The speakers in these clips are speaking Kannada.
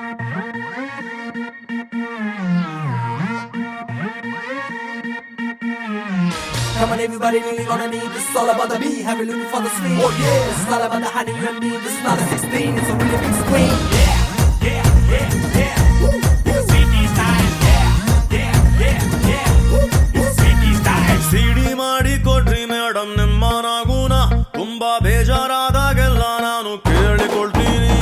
Come on everybody, really gonna need this. It's all about the beat, have you looking for the sleep? Oh yeah, it's not about the honey you and me. This is not a 16, it's a really big screen. Yeah, yeah, yeah, yeah. CD style, yeah, yeah, yeah, yeah. CD style. ಸಿಡಿ ಮಾಡಿ ಕೊಡ್ರಿ ಮೇಡಮ್ ನಿಮ್ಮ ನಾಗುನ ತುಂಬಾ ಬೇಜಾರಾದಾಗೆಲ್ಲ ನಾನು ಕೇಳಿಕೊಳ್ತೀನಿ.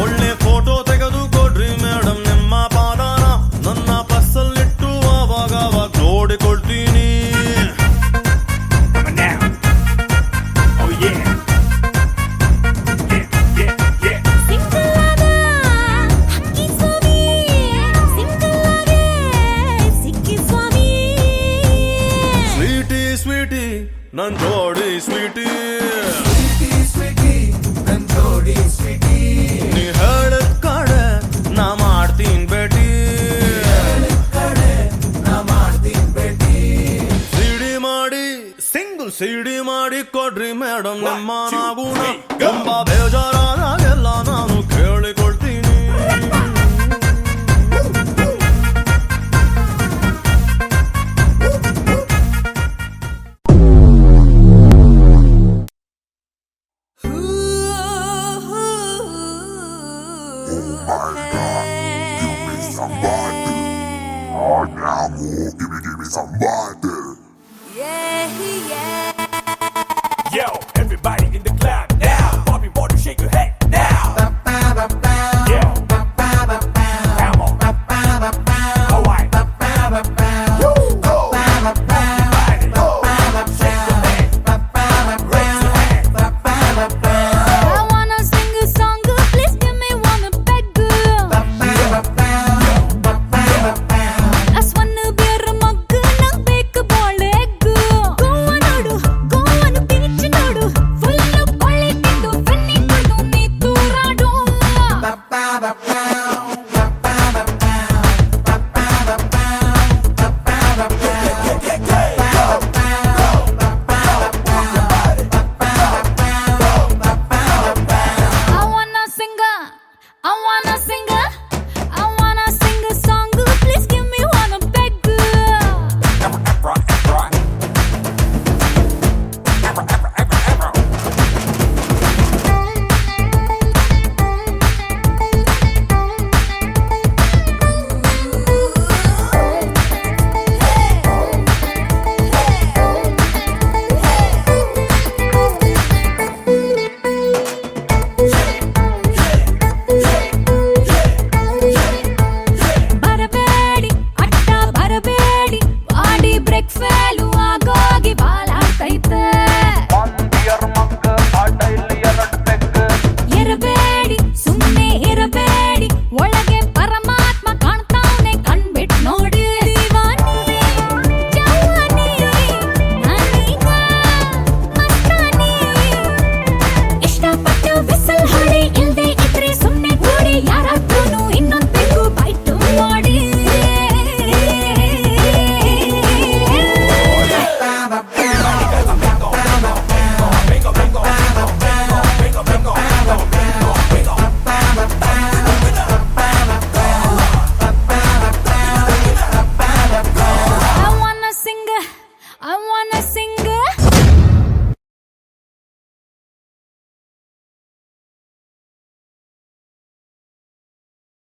ಒಳ್ಳೆ ಫೋಟೋ ತೆಗೆದು ಕೊಡ್ರಿ ಮೇಡಮ್ ನಿಮ್ಮ ಪಾದಾನ ನನ್ನ ಬಸ್ಸಲ್ಲಿಟ್ಟು ಅವಾಗ ನೋಡಿಕೊಳ್ತೀನಿ. ಸ್ವೀಟಿ ಸ್ವೀಟಿ ನನ್ ಜೋಡಿ ಸ್ವೀಟಿ, ನೀ ಹೇಳಿದ ಕಡೆ ನಾ ಮಾಡ್ತೀನಿ ಭೇಟಿ. ಸಿಡಿ ಮಾಡಿ ಸಿಂಗಲ್ ಸಿಡಿ ಮಾಡಿ ಕೊಡ್ರಿ ಮೇಡಮ್ ನಿಮ್ಮ ನಾಗುನ ತುಂಬಾ ಬೇಜಾರಾದಾಗೆಲ್ಲ